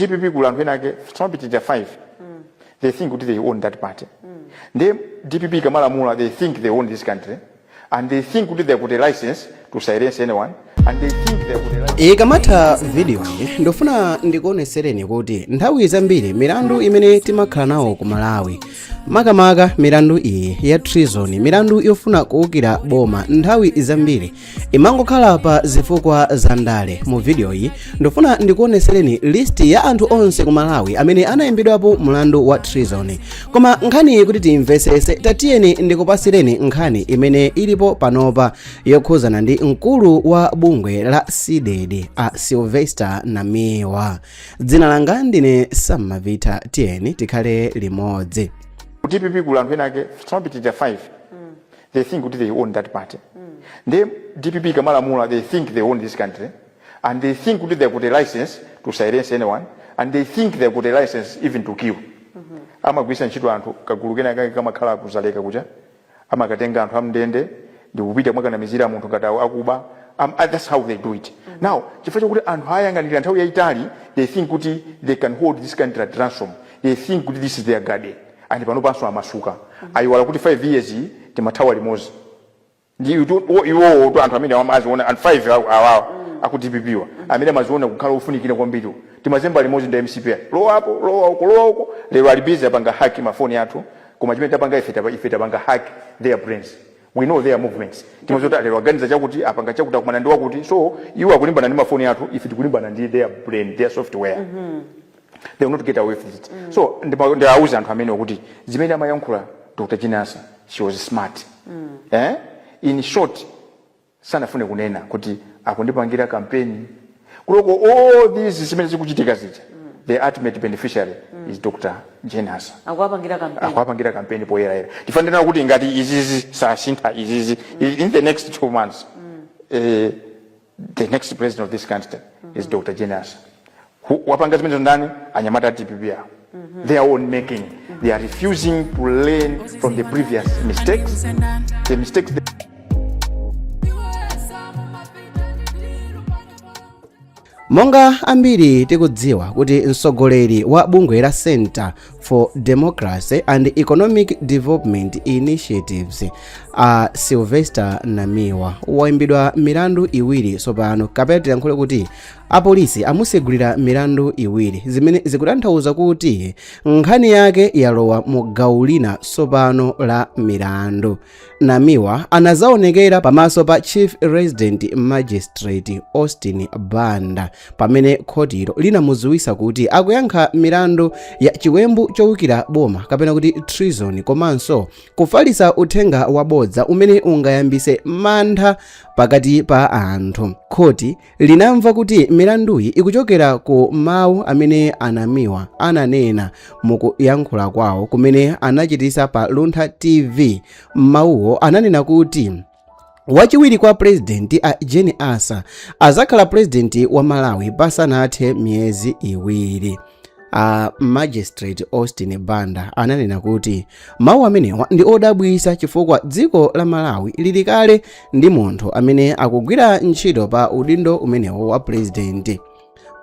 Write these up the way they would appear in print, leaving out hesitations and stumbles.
DPP kulanvenake somapitiriza 5 they think they own that party the DPP kamalamula they think they own this country and they think they got a license to silence anyone and they think they got a license. Ikamatha video ndofuna ndikuonesereni kuti nthawi zambiri milandu imene timakhala nawo ku Malawi makamaka milandu iyi ya treason, milandu yofuna kuwukira boma nthawi zambiri imangokhala pa zifukwa za ndale. Mu video iyi ndofuna ndikuonesereni list ya anthu onse ku Malawi amene anayimbidwapo mlandu wa treason. Koma nkhani kuti timvesese tatiyeni ndikupasireni nkhani imene ilipo panopa yokhuzana ndi mkulu wa bungwe la CDD a Sylvester Namiwa. Dzina langa ndine Samavita, tiyeni tikhale limodzi. DPP kulanvenake somapitiriza 5 they think they own that party the DPP kamalamula they think they own this country and they think they got a license to silence anyone and they think they got a license even to kill amagwisa ntchito anthu kagulu kenaka kamakhala kuzaleka kuja amakatenga anthu amndende ndi kupita mwakanamizira munthu ngati akuba that's how they do it now chifukwa chokuti anthu ayang'anira nthawi yayitali they think kuti they can hold this country at ransom, they think kuti this is their guardian and pano panso amasuka ayiwala kuti 5 years timathawa limozi ndi iwo anthu amene amaziona and 5 awawa akutipipiwa amene amaziona kukhala ufunikira kwambiri timazemba limozi ndi MCP lowa uko lero alibiza panga haki mafoni athu koma chimene tapanga ife tapanga haki their brains, we know their movements timazota lero organiza chakuti apanga chakuti akumana ndi wakuti so iwo akulimbana ndi mafoni athu ife tikulimbana ndi their brain, their software they will not get away with it. So ndawuza anthu amene ukuthi zimene amayankhula Dr. Jinasa, she was smart. In short sanafune kunena kuti akundipangira campaign kuloko all these zimene zikuchitika zija the ultimate beneficiary is Dr. Jinasa. Akwapangira campaign poyera tifanira kuti ngati izizi sasintha izizi in the next 2 months the next president of this country is Dr. Jinasa. Wapanga zimene ndani anyamata DPP their own making, they are refusing to learn from the previous mistakes, the mistakes Monga ambiri tikudziwa kuti mtsogoleri wa bungwe la Center for Democracy and Economic Development Initiatives a Sylvester Namiwa wayimbidwa milandu iwiri sopano kapena tiyankhule kuti apolisi amusegulira milandu iwiri zimene zikutanthauza kuti nkhani yake yalowa mu gawo lina sopano la milandu. Namiwa anazaonekera pamaso pa Chief Resident Magistrate Austin Banda pamene khotiro linamudziwitsa kuti akuyankha milandu ya chiwembu chowukira boma kapena kuti treason komanso kufalitsa uthenga wabodza umene ungayambise mantha pakati pa anthu. Khoti linamva kuti milanduyi ikuchokera ku mawu amene Namiwa ananena mukuyankhula kwawo kumene anachitisa pa Luntha TV. Mawuwo ananena kuti wachiwiri kwa president a Jane Asa azakhala president wa Malawi pasanathe miyezi iwiri. Magistrate Austin Banda ananena kuti mawu amenewa ndi odabwitsa chifukwa dziko la Malawi lili kale ndi munthu amene akugwira ntchito pa udindo umenewo wa president.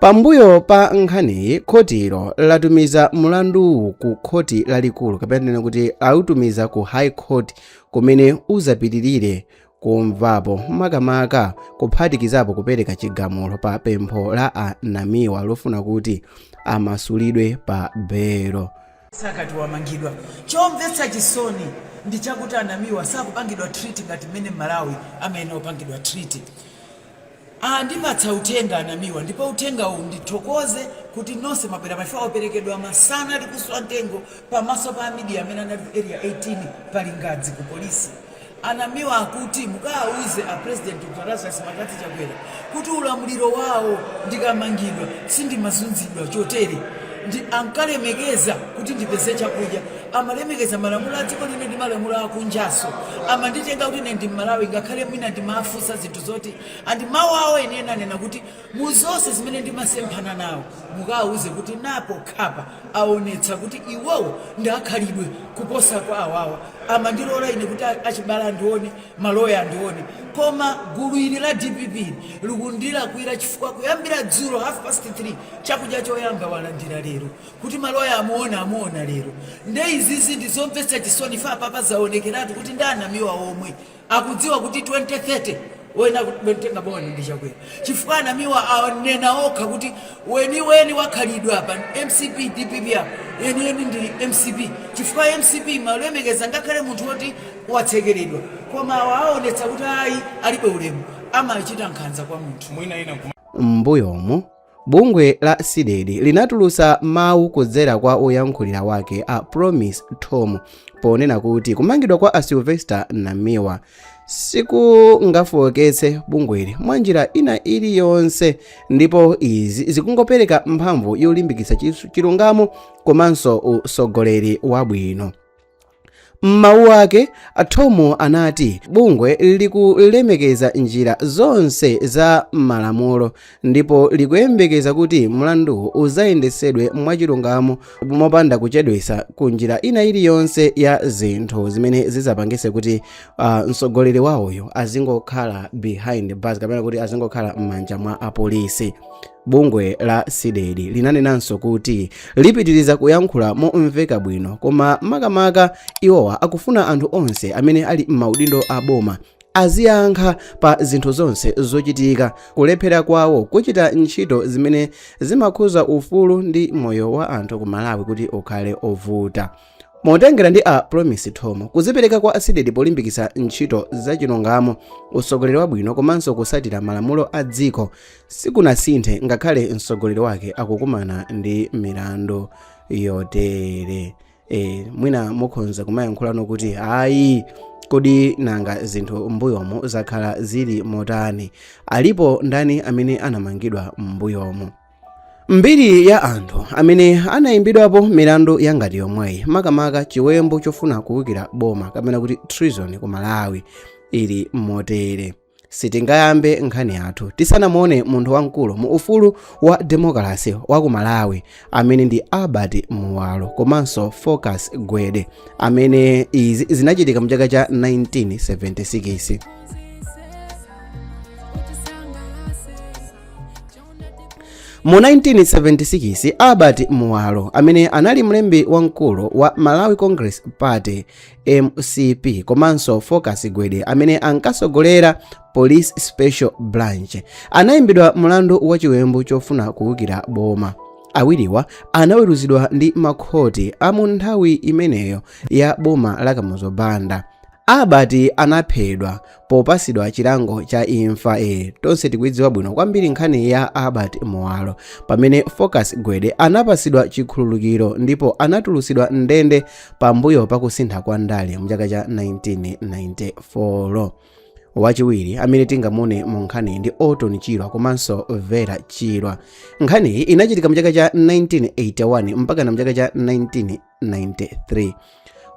Pambuyo pa nkhaniyi khotiro latumiza mulandu ku khoti lalikulu kapena kuti autumiza ku High Court kumene uzapitirire kumvapo makamaka kuphatikizapo kupereka chigamulo pa pempho la Namiwa lofuna kuti amasulidwe pa belo. Sakati wamangidwa chomvetsa chisoni ndi chakuti Namiwa sakupangidwa treat ngati mmene Malawi amene opangidwa treat. Ndipatsa uthenga Namiwa ndipo uthenga uwu ndithokoze kuti nonse mabwera mafa operekedwa masana ali kuswa ntengo pamaso pa media amene anali area 18 pali Ngadzi ku polisi. Namiwa akuti mukauze a president Lazarus Makati Chakwera kuti ulamuliro wawo ndikamangidwa sindimazunzidwa chotere ndi ankalemekeza kuti ndipeze chakudya amalemekeza malamulo a dziko lino ndi malamulo akunjaso, amanditenga kuti ine ndi Malawi ngakhale mwina ndimafunsa zinthu zoti andi mawu awo ene anena kuti muzonse zimene ndimasemphana nawo mukawuze kuti napo khapa aonetsa kuti iwowo ndakhalidwe kuposa kwa awawa, amandilola ine kuti achibala ndione, maloya ndione. Koma gulu ili la DPP likundilakwira chifukwa kuyambira dzulo 3:30 chakudya choyamba walandira lero kuti maloya amuona lero. Nde izizi ndizomvetsa chisoni fa papa zaonekeratu kuti ndanamiwa omwe akudziwa kuti 2030 wena kutenga boni ndichakwera chifukwa anamiwa anena okha kuti weni wakhalidwa apa MCP DPP apa yeni ndi MCP chifukwa MCP malemekeza ngakhale munthu woti watsekeredwa koma aonetsa kuti ayi alibe ulemu amachita nkhanza kwa munthu mwina ina. Mbuyomu bungwe la CDED linatulusa mawu kudzera kwa oyankhulira wake a Promise Tom ponena kuti kumangidwa kwa Sylvester Namiwa sikungafoketse bungweli mwanjira ina iliyonse, ndipo izi zikungopereka mphamvu yolimbikitsa chilungamo komanso usogoleri wabwino. M'mawu ake Tom anati bungwe likulemekeza njira zonse za malamulo ndipo likuyembekeza kuti mlandu uzayendesedwe mwachilungamo mopanda kuchedwesa ku njira ina iliyonse ya zinthu zimene zizapangise kuti msogoleri wawoyo azingokhala behind bars kapena kuti azingokhala m'manja mwa apolisi. Bungwe la CDED linanenanso kuti lipitiriza kuyankhula momveka bwino koma makamaka iwowa akufuna anthu onse amene ali m'maudindo a boma aziyankha pa zinthu zonse zochitika, kulephera kwawo kuchita ntchito zimene zimakhuza ufulu ndi moyo wa anthu ku Malawi kuti ukhale ovuta. Motengera ndi a Promise Tom, kuzipereka kwa CDED polimbikitsa ntchito zachilungamo, usogoleri wabwino komanso kusatira malamulo a dziko sikunasinthe ngakhale msogoleri wake akukumana ndi milandu yotere. Mwina mukhonza kumayankhulano kuti ayi kodi nanga zinthu mbuyomo zakhala zili motani, alipo ndani amene anamangidwa mbuyomo. Mbiri ya anthu amene anayimbidwapo milandu yangati yomweyi makamaka chiwembu chofuna kuwukira boma kapena kuti treason ku Malawi ili motere. Sitingayambe nkhani yathu tisanamuone munthu wamkulu mu ufulu wa demokrasi wa ku Malawi amene ndi Albert Muwalo komanso Focus Gwede amene izi zinachitika mu chaka cha 1976. Mu 1976 Albert Muwalo amene anali mlembi wamkulu wa Malawi Congress Party MCP komanso Focus Gwede amene ankasogolera Police Special Branch anayimbidwa mlandu wa chiwembu chofuna kuwukira boma. Awiriwa anaweruzidwa ndi makhoti amu nthawi imeneyo ya boma la Kamuzobanda. Albert anaphedwa popasidwa chilango cha imfa. Tonse tikuidziwa bwino kwambiri nkhani ya Albert Muwalo, pamene Focus Gwede anapasidwa chikhululukiro ndipo anatulusidwa ndende pambuyo pakusintha kwa ndale mu chaka cha 1994. Wachiwiri amene tingamone mu nkhani ndi Orton Chirwa komanso Vera Chirwa. Nkhani iyi inachitika mu chaka cha 1981 mpaka na mu chaka cha 1993.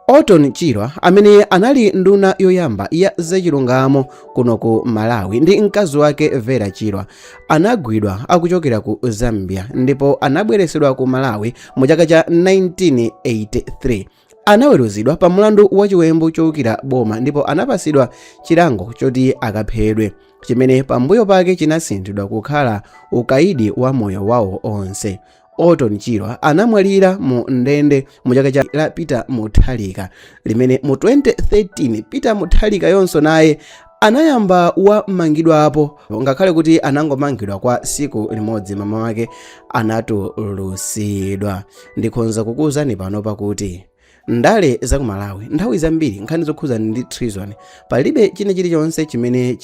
Orton Chirwa amene anali nduna yoyamba ya zachilungamo kuno ku Malawi ndi mkazi wake Vera Chirwa anagwidwa akuchokera ku Zambia ndipo anabweresedwa ku Malawi mu chaka cha 1983. Anaweruzidwa pa mlandu wa chiwembu chowukira boma ndipo anapasidwa chilango choti akaphedwe, chimene pambuyo pake chinasinthidwa kukhala ukaidi wa moyo wawo onse. Orton Chirwa anamwalira mu ndende mu chaka cha Peter Mutharika, limene mu 2013 Peter Mutharika yonso naye anayamba wamangidwapo ngakhale kuti anangomangidwa kwa siku limodzi mama wake anatulusidwa. Ndikhonza kukuwuzani pano pakuti ndale za ku Malawi nthawi zambiri nkhani zokhuza ndi treason palibe china chilichonse chimene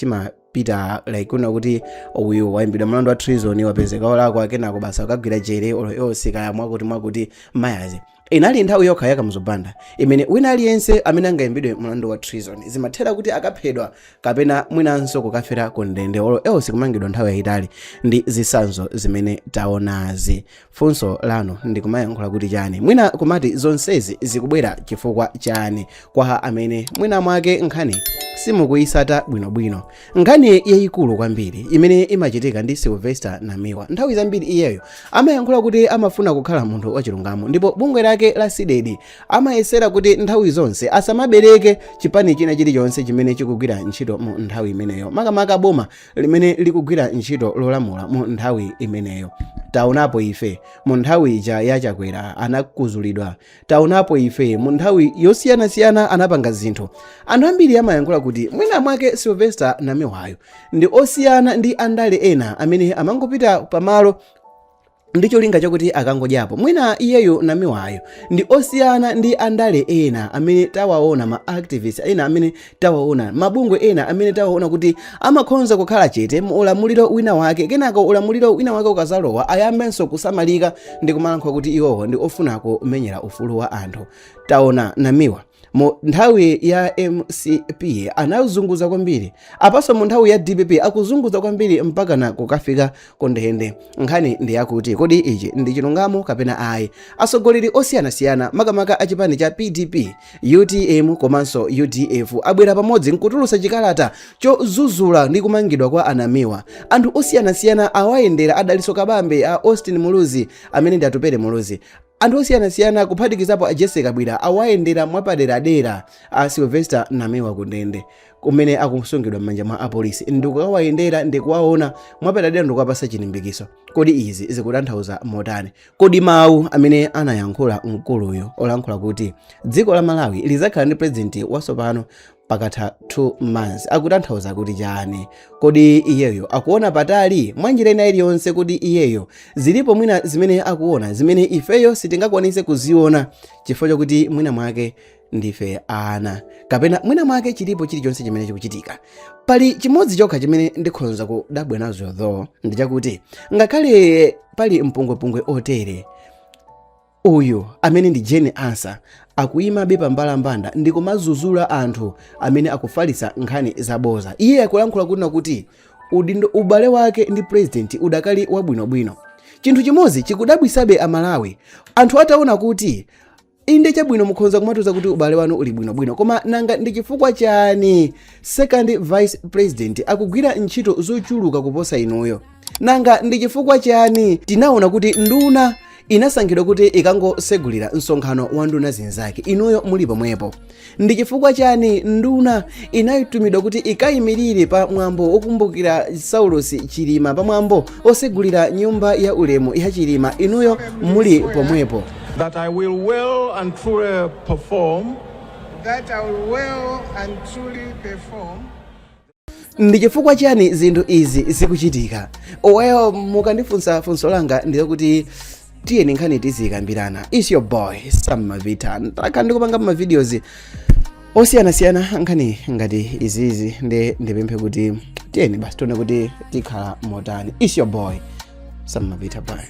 pita like kuna kuti uyu waimbidwa mlandu wa treason wapezeka olakwa kenako basa akagwira jere oyosika mwakuti mayazi. Inali nthawi yokha yaka mzubanda imene wina aliyense amene angaimbidwe mlandu wa treason zimathera kuti akaphedwa kapena mwinanso kukafera ku ndende olo sikumangidwa nthawi yayitali ndi zisanzo zimene taonazi. Funso lanu ndikumayankhula kuti chani, mwina kumati zonsezi zikubwera chifukwa chani kwa amene mwina mwake nkhani simukuyisata bwinobwino. Nkhani yayikulu kwambiri imene imachitika ndi Sylvester Namiwa, nthawi zambiri iyeyo amayankhula kuti amafuna kukhala munthu wachilungamo, ndipo bungwe lake la CDD amayesera kuti nthawi zonse asamabereke chipani china chilichonse chimene chikugwira ntchito mu nthawi imeneyo, makamaka boma limene likugwira ntchito lolamula mu nthawi imeneyo. Taonapo ife mu nthawi ija yachakwera anakuzulidwa, taonapo ife mu nthawi yosiyanasiyana anapanga zinthu. Anthu ambiri amayankhula kuti mwina mwake Sylvester Namiwayo ndi osiyana ndi andale ena amene amangopita pamalo ndi cholinga chakuti akangodyapo. Mwina iyeyo Namiwayo ndi osiyana ndi andale ena amene tawaona, ma activists ena amene tawaona, mabungwe ena amene tawaona kuti amakhonza kukhala chete mu ulamuliro wina wake, kenako ulamuliro wina wake ukazalowa ayambenso kusamalika ndi kumalankhula kuti iwowo ndi ofuna kumenyera ufulu wa anthu. Taona Namiwa mu nthawi ya MCP anazunguza kwambiri, apaso mu nthawi ya DPP akuzunguza kwambiri mpaka na kukafika ku ndende. Nkhani ndi yakuti kodi ichi ndi chilungamo kapena ayi? Atsogoleri osiyanasiyana makamaka achipani cha PDP, UTM komanso UDF abwera pamodzi nkutulutsa chikalata chozuzula ndi kumangidwa kwa Anamiwa. Anthu osiyanasiyana awayendera adaliso kabambe a Austin Muluzi amene ndi atupere Muluzi. Anthu osiyanasiyana kuphatikizapo a Jessica Bwira awayendera mwapaderadera a Sylvester Namiwa ku ndende kumene akusungidwa m'manja mwa apolisi, ndikukawayendera ndikuwaona mwapaderadera ndikuwapasa chilimbikiso. Kodi izi zikutanthauza motani? Kodi mawu amene anayankhula mkuluyo olankhula kuti dziko la Malawi lizakhala ndi president watsopano pakatha 2 months akutanthauza kuti chani? Kodi iyeyo akuona patali mwanjira ina iliyonse? Kodi iyeyo zilipo mwina zimene akuona zimene ifeyo sitingakwanise kuziona chifukwa chokuti mwina mwake ndife ana, kapena mwina mwake chilipo chilichonse chimene chikuchitika? Pali chimodzi chokha chimene ndikhonza kudabwa nazo though, ndi chakuti ngakhale pali mpungwepungwe otere, uyu amene ndi Jane Ansa akuyima bepa mbalambanda ndi kumazuzula anthu amene akufalitsa nkhani zaboza. Iye akulankhula kuti ubale wake ndi president udakali wabwinobwino. Chinthu chimodzi chikudabwisabe Amalawi, anthu ataona kuti inde chabwino mukhonza kumatuza kuti ubale wanu uli bwinobwino, koma nanga ndi chifukwa chani second vice president akugwira ntchito zochuluka kuposa inuyo? Nanga ndi chifukwa chani tinaona kuti nduna inasankhidwa kuti ikangosegulira msonkhano wa nduna zinzake, inuyo muli pomwepo? Ndi chifukwa chani nduna inayitumidwa kuti ikayimirire pa mwambo okumbukira Saulus Chilima, pa mwambo osegulira nyumba ya ulemu ya Chilima, inuyo muli pomwepo? That I will well and truly perform. Ndi chifukwa chani zinthu izi zikuchitika? Oweyo mukandifunsa funso langa ndiyo kuti tiyeni nkhani tizikambirana. It's your boy Sam Mavita. Ndakhala ndikupanga ma videos osiyanasiyana nkhani ngati izizi ndipemphe kuti tiyeni basi tione kuti tikhala motani. It's your boy Sam Mavita. Bye.